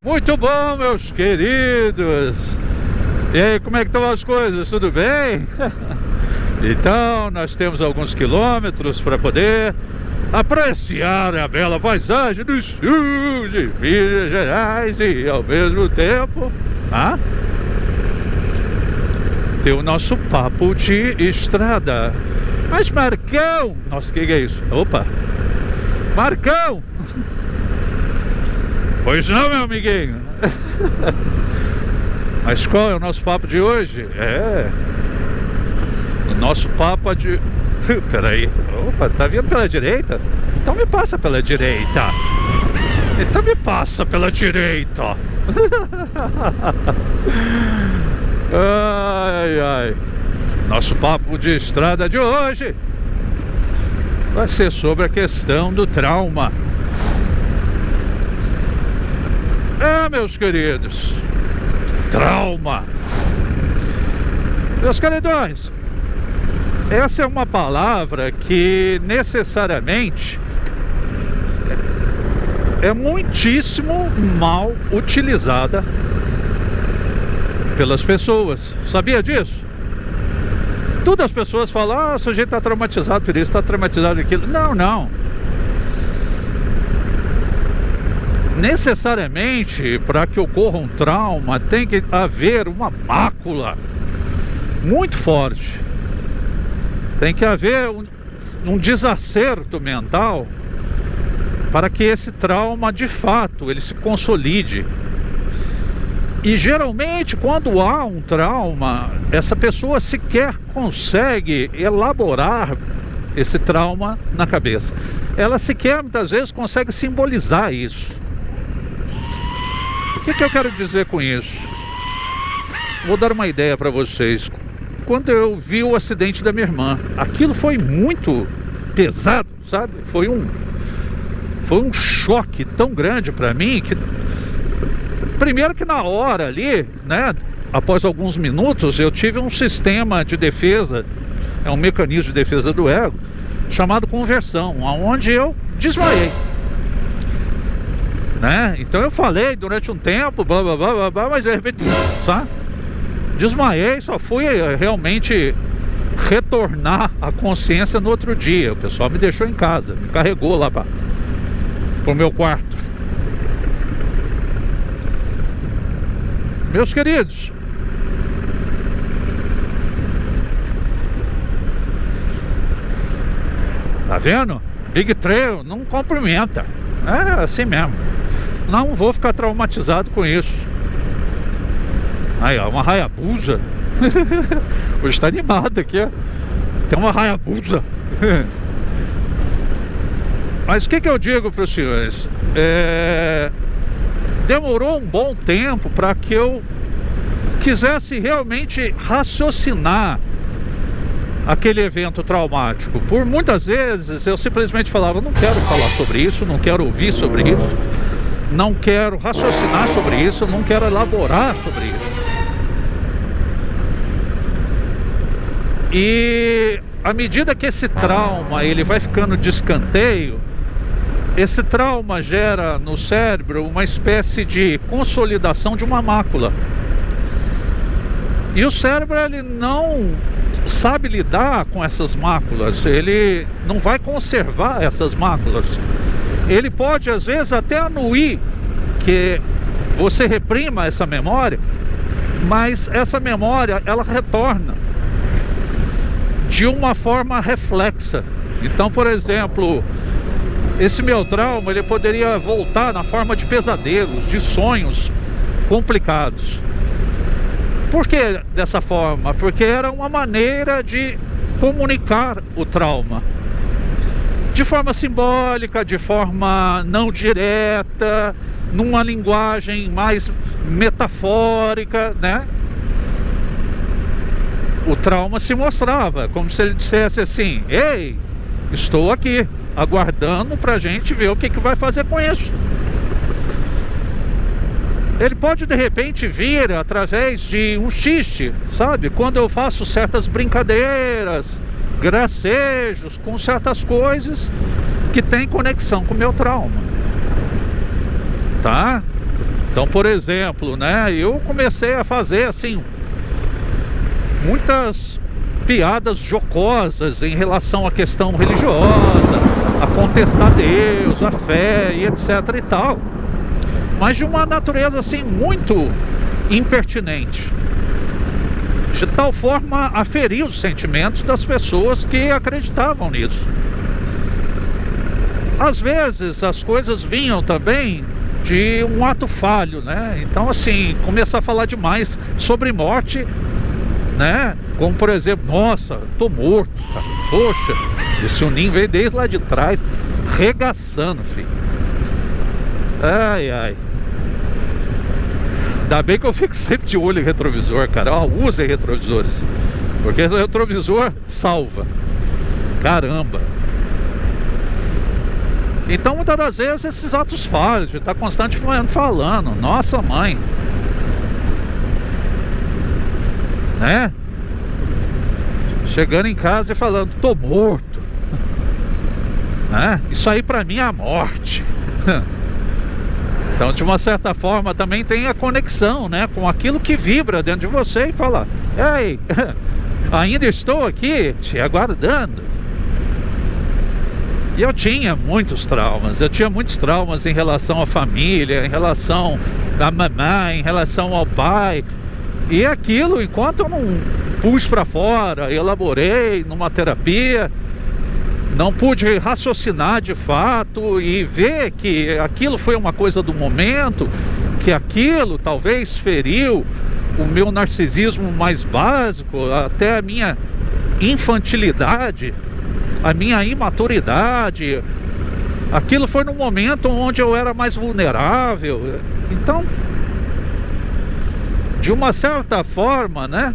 Muito bom, meus queridos. E aí, como é que estão as coisas? Tudo bem? Então, nós temos alguns quilômetros para poder apreciar a bela paisagem do sul de Minas Gerais e, ao mesmo tempo, ter o nosso papo de estrada. Mas, Marcão... Nossa, o que é isso? Opa! Marcão! Pois não, meu amiguinho. Mas qual é o nosso papo de hoje? O nosso papo de... Peraí. Opa, tá vindo pela direita? Então me passa pela direita. Então me passa pela direita. Ai, ai. Nosso papo de estrada de hoje vai ser sobre a questão do trauma. Meus queridos, trauma. Meus queridões, essa é uma palavra que necessariamente é muitíssimo mal utilizada pelas pessoas. Sabia disso? Todas as pessoas falam: o sujeito está traumatizado por isso, está traumatizado por aquilo. Não, não. Necessariamente, para que ocorra um trauma, tem que haver uma mácula muito forte. Tem que haver um desacerto mental para que esse trauma, de fato, ele se consolide. E geralmente, quando há um trauma, essa pessoa sequer consegue elaborar esse trauma na cabeça. Ela sequer, muitas vezes, consegue simbolizar isso. O que eu quero dizer com isso? Vou dar uma ideia para vocês. Quando eu vi o acidente da minha irmã, aquilo foi muito pesado, sabe? Foi um choque tão grande para mim que... Primeiro que na hora ali, né, após alguns minutos, eu tive um sistema de defesa, é um mecanismo de defesa do ego, chamado conversão, onde eu desmaiei. Né? Então eu falei durante um tempo, blá blá blá blá, blá, mas de repente, sabe? Desmaiei, só fui realmente retornar a consciência no outro dia. O pessoal me deixou em casa, me carregou lá para o meu quarto. Meus queridos, tá vendo? Big Trail não cumprimenta. É assim mesmo. Não vou ficar traumatizado com isso. Aí, ó, uma Hayabusa. Hoje tá animado aqui, ó. Tem uma Hayabusa. Mas o que eu digo para os senhores? Demorou um bom tempo para que eu quisesse realmente raciocinar aquele evento traumático. Por muitas vezes eu simplesmente falava: não quero falar sobre isso, não quero ouvir sobre isso, não quero raciocinar sobre isso, não quero elaborar sobre isso. E à medida que esse trauma ele vai ficando de escanteio, esse trauma gera no cérebro uma espécie de consolidação de uma mácula. E o cérebro ele não sabe lidar com essas máculas, ele não vai conservar essas máculas. Ele pode às vezes até anuir que você reprima essa memória, mas essa memória ela retorna de uma forma reflexa. Então, por exemplo, esse meu trauma ele poderia voltar na forma de pesadelos, de sonhos complicados. Por que dessa forma? Porque era uma maneira de comunicar o trauma de forma simbólica, de forma não direta, numa linguagem mais metafórica, né? O trauma se mostrava como se ele dissesse assim: ei, estou aqui aguardando pra gente ver o que vai fazer com isso. Ele pode de repente vir através de um xiste, sabe? Quando eu faço certas brincadeiras, gracejos com certas coisas que tem conexão com o meu trauma, tá? Então, por exemplo, né, eu comecei a fazer assim muitas piadas jocosas em relação à questão religiosa, a contestar Deus, a fé e etc e tal, mas de uma natureza assim muito impertinente, de tal forma a ferir os sentimentos das pessoas que acreditavam nisso. Às vezes as coisas vinham também de um ato falho, né? Então assim, começar a falar demais sobre morte, né? Como por exemplo, nossa, tô morto, cara. Poxa, esse Uninho veio desde lá de trás, regaçando, filho. Ai, ai. Ainda bem que eu fico sempre de olho em retrovisor, cara. Ó, usem retrovisores, porque o retrovisor salva. Caramba. Então muitas das vezes esses atos falhos, de estar constantemente falando, nossa mãe, né? Chegando em casa e falando, tô morto, né? Isso aí pra mim é a morte. Então de uma certa forma também tem a conexão, né, com aquilo que vibra dentro de você e fala, ei, ainda estou aqui te aguardando. E eu tinha muitos traumas, em relação à família, em relação à mamãe, em relação ao pai. E aquilo, enquanto eu não pus para fora, elaborei numa terapia, não pude raciocinar de fato e ver que aquilo foi uma coisa do momento, que aquilo talvez feriu o meu narcisismo mais básico, até a minha infantilidade, a minha imaturidade. Aquilo foi num momento onde eu era mais vulnerável. Então, de uma certa forma, né,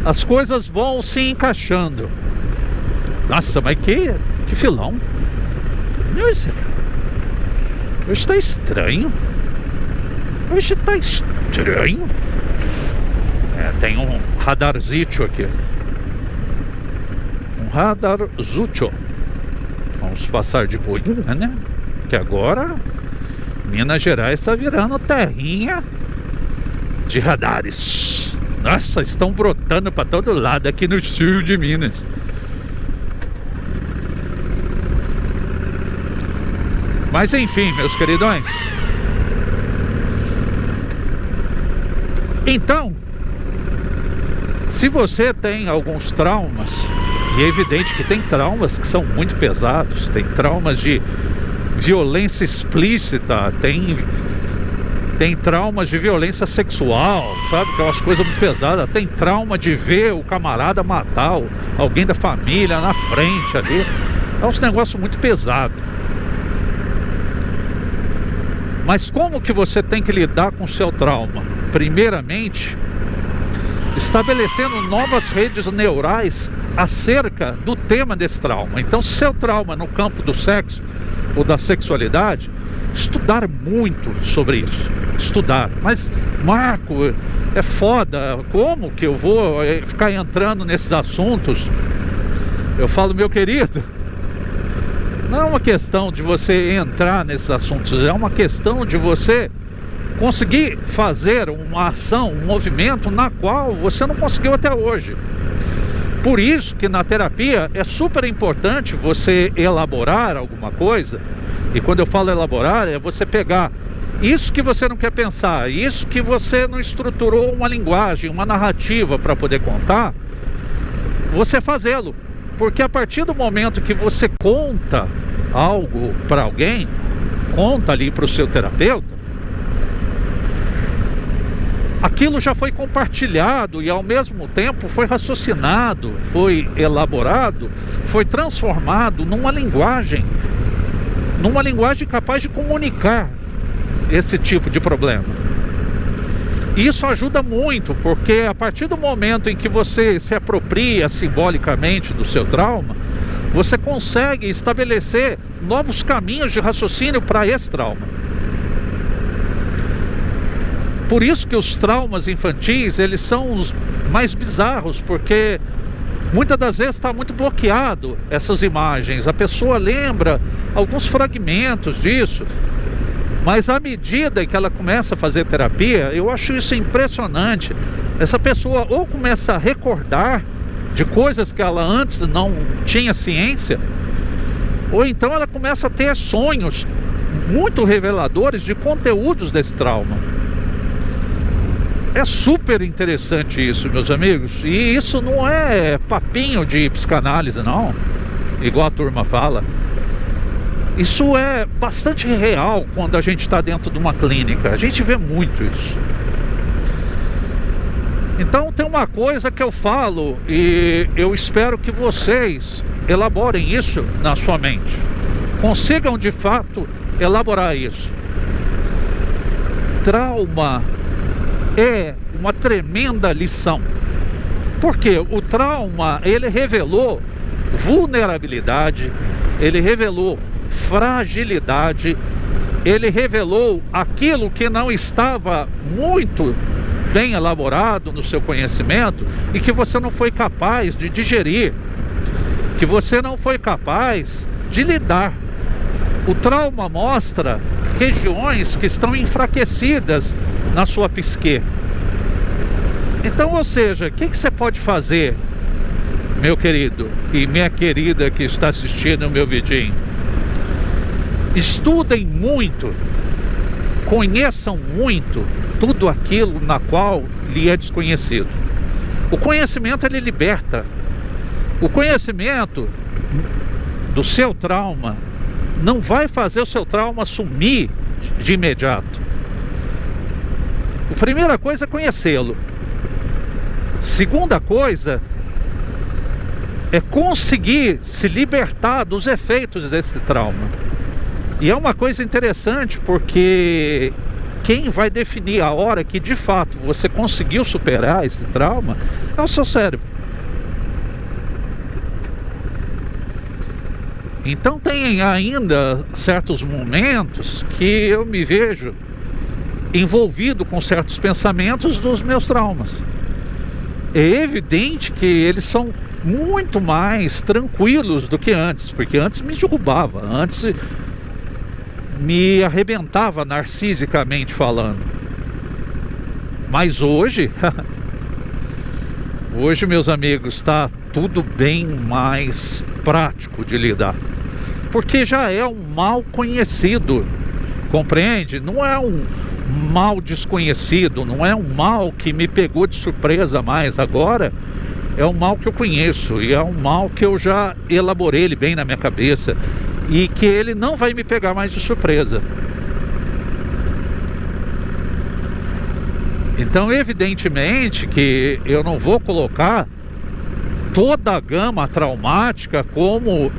as coisas vão se encaixando. Nossa, mas que filão. Nossa, hoje tá estranho. Tem um radarzito aqui. Um radarzucho. Vamos passar de boinha, né? Que agora Minas Gerais está virando terrinha de radares. Nossa, estão brotando para todo lado aqui no sul de Minas. Mas enfim, meus queridões. Então, se você tem alguns traumas, e é evidente que tem traumas que são muito pesados, tem traumas de violência explícita, tem traumas de violência sexual, sabe? Que é umas coisas muito pesadas. Tem trauma de ver o camarada matar alguém da família na frente ali. É uns negócios muito pesados. Mas como que você tem que lidar com o seu trauma? Primeiramente, estabelecendo novas redes neurais acerca do tema desse trauma. Então, se seu trauma no campo do sexo ou da sexualidade, estudar muito sobre isso. Estudar. Mas, Marco, é foda. Como que eu vou ficar entrando nesses assuntos? Eu falo, meu querido, não é uma questão de você entrar nesses assuntos, é uma questão de você conseguir fazer uma ação, um movimento na qual você não conseguiu até hoje. Por isso que na terapia é super importante você elaborar alguma coisa. E quando eu falo elaborar, é você pegar isso que você não quer pensar, isso que você não estruturou uma linguagem, uma narrativa para poder contar, você fazê-lo. Porque a partir do momento que você conta algo para alguém, conta ali para o seu terapeuta, aquilo já foi compartilhado e ao mesmo tempo foi raciocinado, foi elaborado, foi transformado numa linguagem capaz de comunicar esse tipo de problema. E isso ajuda muito, porque a partir do momento em que você se apropria simbolicamente do seu trauma, você consegue estabelecer novos caminhos de raciocínio para esse trauma. Por isso que os traumas infantis, eles são os mais bizarros, porque muitas das vezes está muito bloqueado essas imagens. A pessoa lembra alguns fragmentos disso, Mas à medida que ela começa a fazer terapia, eu acho isso impressionante. Essa pessoa ou começa a recordar de coisas que ela antes não tinha ciência, ou então ela começa a ter sonhos muito reveladores de conteúdos desse trauma. É super interessante isso, meus amigos. E isso não é papinho de psicanálise, não, igual a turma fala. Isso é bastante real quando a gente está dentro de uma clínica. A gente vê muito isso. Então tem uma coisa que eu falo e eu espero que vocês elaborem isso na sua mente. Consigam de fato elaborar isso. Trauma é uma tremenda lição. Porque o trauma, ele revelou vulnerabilidade, ele revelou fragilidade, ele revelou aquilo que não estava muito bem elaborado no seu conhecimento e que você não foi capaz de digerir, que você não foi capaz de lidar. O trauma mostra regiões que estão enfraquecidas na sua psique. Então, ou seja, o que você pode fazer, meu querido e minha querida que está assistindo o meu vidinho? Estudem muito, conheçam muito tudo aquilo na qual lhe é desconhecido. O conhecimento, ele liberta. O conhecimento do seu trauma não vai fazer o seu trauma sumir de imediato. A primeira coisa é conhecê-lo. Segunda coisa é conseguir se libertar dos efeitos desse trauma. E é uma coisa interessante porque quem vai definir a hora que de fato você conseguiu superar esse trauma é o seu cérebro. Então tem ainda certos momentos que eu me vejo envolvido com certos pensamentos dos meus traumas. É evidente que eles são muito mais tranquilos do que antes, porque antes me derrubava, antes me arrebentava narcisicamente falando. Mas hoje, hoje, meus amigos, está tudo bem mais prático de lidar, porque já é um mal conhecido, compreende? Não é um mal desconhecido, não é um mal que me pegou de surpresa mais agora. É um mal que eu conheço e é um mal que eu já elaborei ele bem na minha cabeça e que ele não vai me pegar mais de surpresa. Então, evidentemente que eu não vou colocar toda a gama traumática como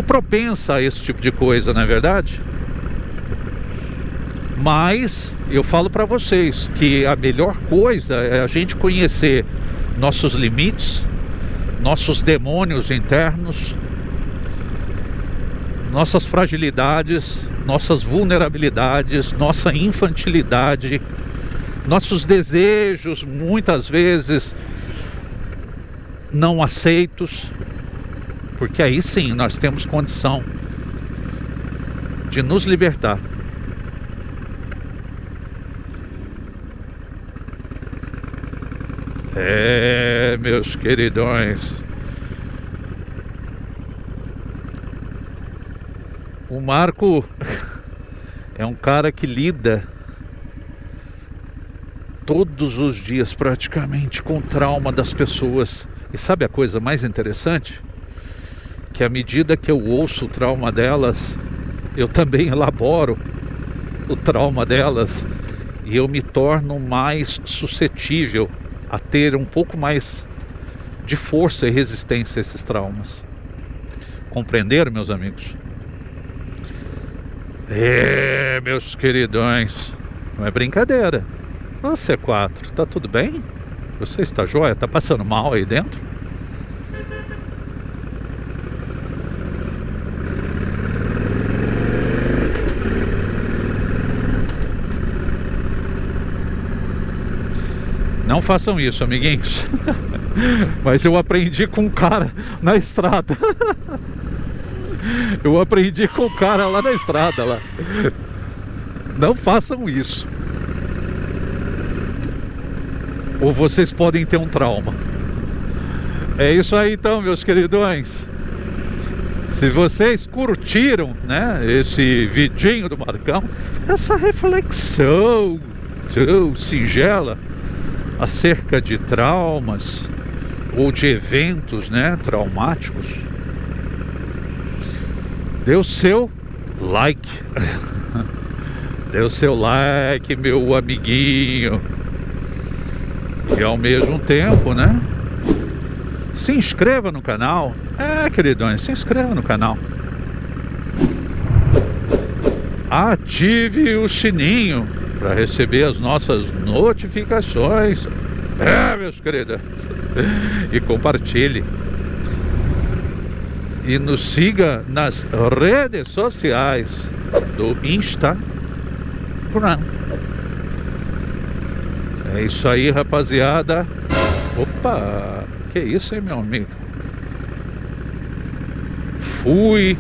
propensa a esse tipo de coisa, não é verdade? Mas eu falo para vocês que a melhor coisa é a gente conhecer nossos limites, nossos demônios internos, nossas fragilidades, nossas vulnerabilidades, nossa infantilidade, nossos desejos muitas vezes não aceitos, porque aí sim nós temos condição de nos libertar. É, meus queridões, o Marco é um cara que lida todos os dias praticamente com o trauma das pessoas. E sabe a coisa mais interessante? Que à medida que eu ouço o trauma delas, eu também elaboro o trauma delas e eu me torno mais suscetível a ter um pouco mais de força e resistência a esses traumas. Compreenderam, meus amigos? É, meus queridões, não é brincadeira. Ô C4, tá tudo bem? Você está joia? Tá passando mal aí dentro? Não façam isso, amiguinhos. Mas eu aprendi com um cara na estrada. Eu aprendi com o cara lá na estrada lá. Não façam isso. Ou vocês podem ter um trauma. É isso aí então, meus queridões. Se vocês curtiram, né, esse vidinho do Marcão, essa reflexão tão singela acerca de traumas ou de eventos, né, traumáticos, dê o seu like. Dê o seu like, meu amiguinho. E ao mesmo tempo, né, se inscreva no canal. Queridões, se inscreva no canal. Ative o sininho para receber as nossas notificações. Meus queridos. E compartilhe. E nos siga nas redes sociais do Instagram. É isso aí, rapaziada. Opa, que isso, hein, meu amigo? Fui.